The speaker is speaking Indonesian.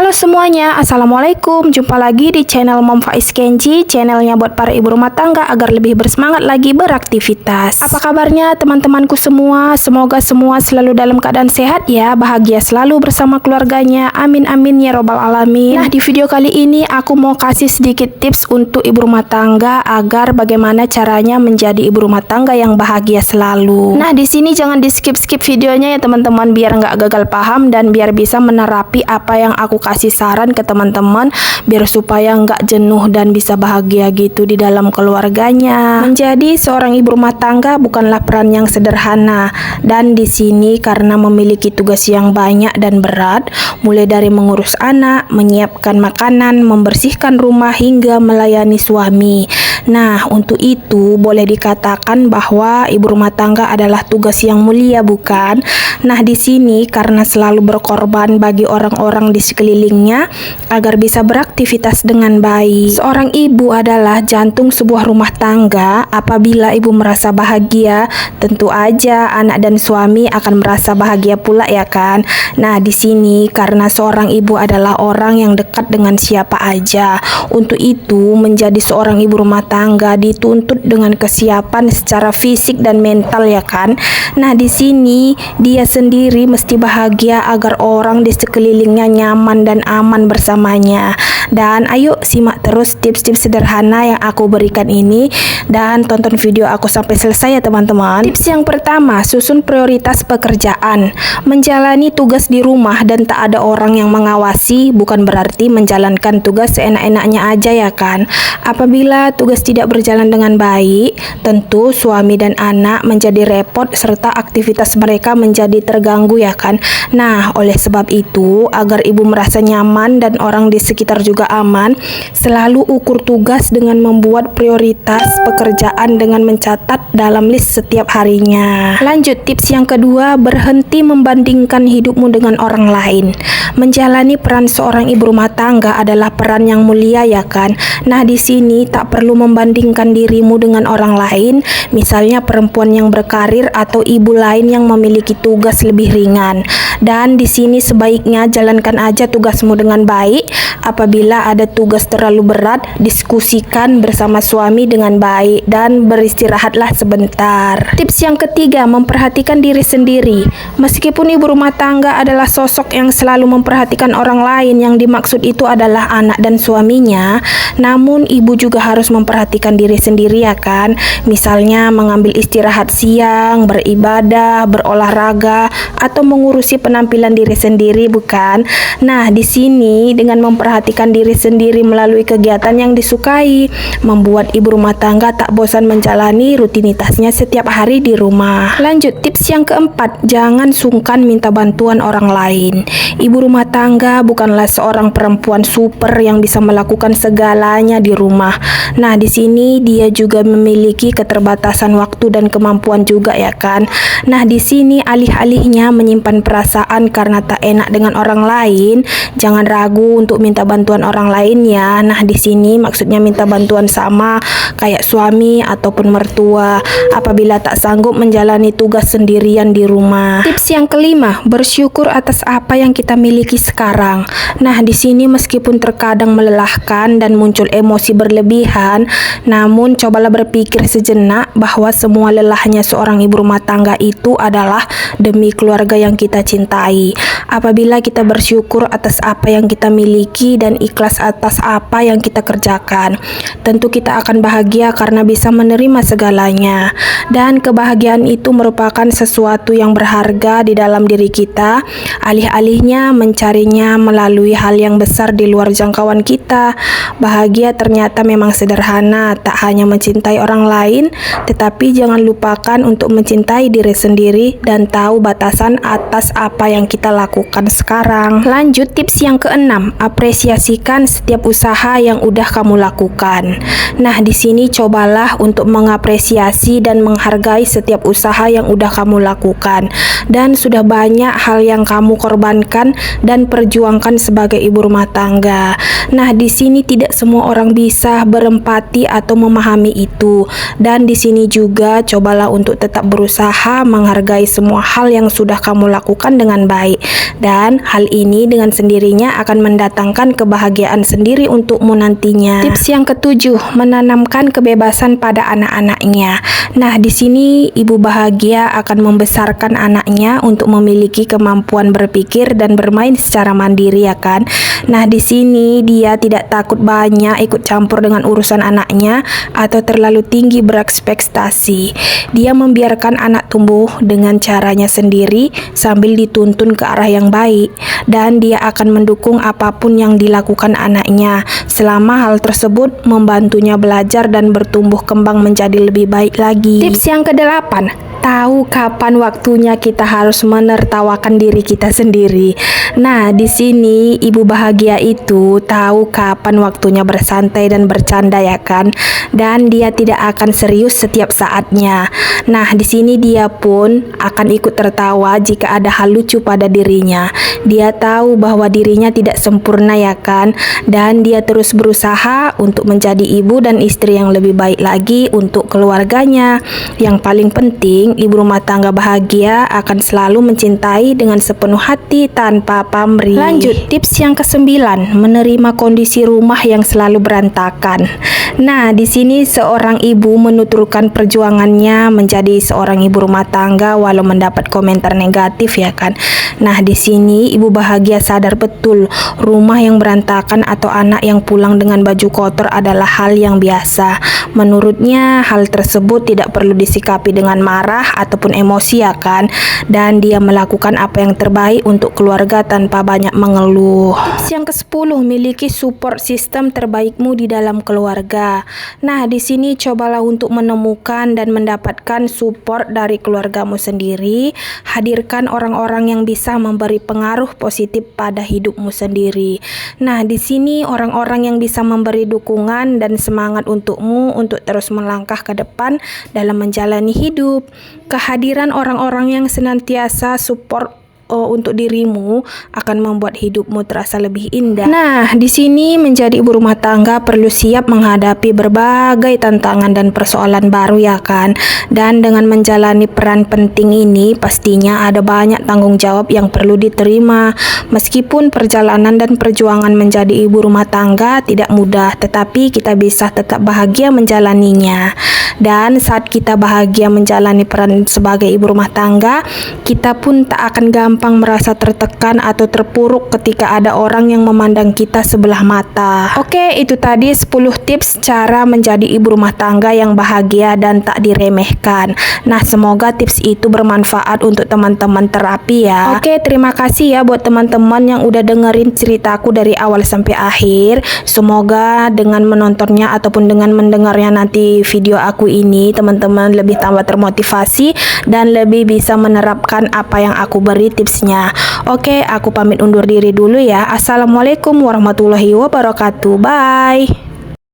Halo semuanya, Assalamualaikum. Jumpa lagi di channel Mom Faiz Kenji, channelnya buat para ibu rumah tangga agar lebih bersemangat lagi beraktivitas. Apa kabarnya teman-temanku semua? Semoga semua selalu dalam keadaan sehat ya, bahagia selalu bersama keluarganya. Amin amin ya robbal alamin. Nah, di video kali ini aku mau kasih sedikit tips untuk ibu rumah tangga agar bagaimana caranya menjadi ibu rumah tangga yang bahagia selalu. Nah, di sini jangan di skip videonya ya teman-teman, biar nggak gagal paham dan biar bisa menerapi apa yang aku kasih saran ke teman-teman, biar supaya nggak jenuh dan bisa bahagia gitu di dalam keluarganya. Menjadi seorang ibu rumah tangga bukanlah peran yang sederhana, dan di sini karena memiliki tugas yang banyak dan berat, mulai dari mengurus anak, menyiapkan makanan, membersihkan rumah hingga melayani suami. Nah, untuk itu boleh dikatakan bahwa ibu rumah tangga adalah tugas yang mulia, bukan? Nah, di sini karena selalu berkorban bagi orang-orang di sekelilingnya agar bisa beraktivitas dengan baik. Seorang ibu adalah jantung sebuah rumah tangga. Apabila ibu merasa bahagia, tentu aja anak dan suami akan merasa bahagia pula ya kan? Nah, di sini karena seorang ibu adalah orang yang dekat dengan siapa aja. Untuk itu, menjadi seorang ibu rumah tangga dituntut dengan kesiapan secara fisik dan mental ya kan? Nah, di sini dia sendiri mesti bahagia agar orang di sekelilingnya nyaman dan aman bersamanya. Dan ayo simak terus tips-tips sederhana yang aku berikan ini dan tonton video aku sampai selesai ya teman-teman. Tips yang pertama, susun prioritas pekerjaan. Menjalani tugas di rumah dan tak ada orang yang mengawasi bukan berarti menjalankan tugas seenak-enaknya aja ya kan? Apabila tugas tidak berjalan dengan baik, tentu suami dan anak menjadi repot serta aktivitas mereka menjadi terganggu ya kan? Nah, oleh sebab itu, agar ibu merasa nyaman dan orang di sekitar juga aman, selalu ukur tugas dengan membuat prioritas pekerjaan dengan mencatat dalam list setiap harinya. Lanjut, tips yang kedua, berhenti membandingkan hidupmu dengan orang lain. Menjalani peran seorang ibu rumah tangga adalah peran yang mulia ya kan? Nah, di sini tak perlu membandingkan dirimu dengan orang lain, misalnya perempuan yang berkarir atau ibu lain yang memiliki tugas lebih ringan. Dan di sini sebaiknya jalankan aja tugasmu dengan baik. Apabila ada tugas terlalu berat, diskusikan bersama suami dengan baik dan beristirahatlah sebentar. Tips yang ketiga, memperhatikan diri sendiri. Meskipun ibu rumah tangga adalah sosok yang selalu memperhatikan orang lain, yang dimaksud itu adalah anak dan suaminya, namun ibu juga harus memperhatikan diri sendiri ya kan? Misalnya mengambil istirahat siang, beribadah, berolahraga, atau mengurusi penampilan diri sendiri, bukan? Nah, di sini dengan memperhatikan diri sendiri melalui kegiatan yang disukai, membuat ibu rumah tangga tak bosan menjalani rutinitasnya setiap hari di rumah. Lanjut, tips yang keempat, jangan sungkan minta bantuan orang lain. Ibu rumah tangga bukanlah seorang perempuan super yang bisa melakukan segalanya di rumah. Nah, di sini dia juga memiliki keterbatasan waktu dan kemampuan juga ya kan? Nah, di sini alih-alihnya menyimpan perasaan karena tak enak dengan orang lain, jangan ragu untuk minta bantuan orang lain ya. Nah, di sini maksudnya minta bantuan sama kayak suami ataupun mertua apabila tak sanggup menjalani tugas sendirian di rumah. Tips yang kelima, bersyukur atas apa yang kita miliki sekarang. Nah, di sini meskipun terkadang melelahkan dan muncul emosi berlebihan, namun cobalah berpikir sejenak bahwa semua lelahnya seorang ibu rumah tangga itu adalah demi keluarga yang kita cintai. Apabila kita bersyukur atas apa yang kita miliki dan ikhlas atas apa yang kita kerjakan, tentu kita akan bahagia karena bisa menerima segalanya. Dan kebahagiaan itu merupakan sesuatu yang berharga di dalam diri kita. Alih-alihnya mencarinya melalui hal yang besar di luar jangkauan kita, bahagia ternyata memang sederhana. Tak hanya mencintai orang lain, tetapi jangan lupakan untuk mencintai diri sendiri dan tahu batasan atas apa yang kita lakukan sekarang. Lanjut, tips yang keenam, apresiasikan setiap usaha yang udah kamu lakukan. Nah, di sini cobalah untuk mengapresiasi dan menghargai setiap usaha yang udah kamu lakukan. Dan sudah banyak hal yang kamu korbankan dan perjuangkan sebagai ibu rumah tangga. Nah, di sini tidak semua orang bisa berempati atau memahami itu. Dan di sini juga cobalah untuk tetap berusaha menghargai semua hal yang sudah kamu lakukan dengan baik. dan hal ini dengan sendirinya akan mendatangkan kebahagiaan sendiri untukmu nantinya. Tips yang ketujuh, menanamkan kebebasan pada anak-anaknya. Nah, di sini ibu bahagia akan membesarkan anaknya untuk memiliki kemampuan berpikir dan bermain secara mandiri ya kan. Nah, di sini dia tidak takut banyak ikut campur dengan urusan anaknya atau terlalu tinggi berekspektasi. Dia membiarkan anak tumbuh dengan caranya sendiri sambil dituntun ke arah yang baik, dan dia akan mendukung apapun yang dilakukan anaknya selama hal tersebut membantunya belajar dan bertumbuh kembang menjadi lebih baik lagi. Tips yang kedelapan, tahu kapan waktunya kita harus menertawakan diri kita sendiri. Nah, di sini ibu bahagia itu tahu kapan waktunya bersantai dan bercanda ya kan, dan dia tidak akan serius setiap saatnya. Nah, di sini dia pun akan ikut tertawa jika ada hal lucu pada dirinya. Dia tahu bahwa dirinya tidak sempurna ya kan, dan dia terus berusaha untuk menjadi ibu dan istri yang lebih baik lagi untuk keluarganya. Yang paling penting, ibu rumah tangga bahagia akan selalu mencintai dengan sepenuh hati tanpa pamrih. Lanjut, tips yang ke-9, menerima kondisi rumah yang selalu berantakan. Nah, di sini seorang ibu menuturkan perjuangannya menjadi seorang ibu rumah tangga walau mendapat komentar negatif ya kan. Nah, di sini ibu bahagia sadar betul rumah yang berantakan atau anak yang pulang dengan baju kotor adalah hal yang biasa. Menurutnya hal tersebut tidak perlu disikapi dengan marah ataupun emosi ya kan, dan dia melakukan apa yang terbaik untuk keluarga tanpa banyak mengeluh. Tips yang ke-10, miliki support system terbaikmu di dalam keluarga. Nah, di sini cobalah untuk menemukan dan mendapatkan support dari keluargamu sendiri. Hadirkan orang-orang yang bisa memberi pengaruh positif pada hidupmu sendiri. Nah, di sini orang-orang yang bisa memberi dukungan dan semangat untukmu untuk terus melangkah ke depan dalam menjalani hidup. Kehadiran orang-orang yang senantiasa support untuk dirimu akan membuat hidupmu terasa lebih indah. Nah, di sini menjadi ibu rumah tangga perlu siap menghadapi berbagai tantangan dan persoalan baru ya kan. Dan dengan menjalani peran penting ini pastinya ada banyak tanggung jawab yang perlu diterima. Meskipun perjalanan dan perjuangan menjadi ibu rumah tangga tidak mudah, tetapi kita bisa tetap bahagia menjalaninya. Dan saat kita bahagia menjalani peran sebagai ibu rumah tangga, kita pun tak akan gampang merasa tertekan atau terpuruk ketika ada orang yang memandang kita sebelah mata. Oke, itu tadi 10 tips cara menjadi ibu rumah tangga yang bahagia dan tak diremehkan. Nah, semoga tips itu bermanfaat untuk teman-teman terapi ya. Oke, terima kasih ya buat teman-teman yang udah dengerin ceritaku dari awal sampai akhir. Semoga dengan menontonnya ataupun dengan mendengarnya nanti video aku ini, teman-teman lebih tambah termotivasi dan lebih bisa menerapkan apa yang aku beri tipsnya. Oke, aku pamit undur diri dulu ya. Assalamualaikum warahmatullahi wabarakatuh. Bye.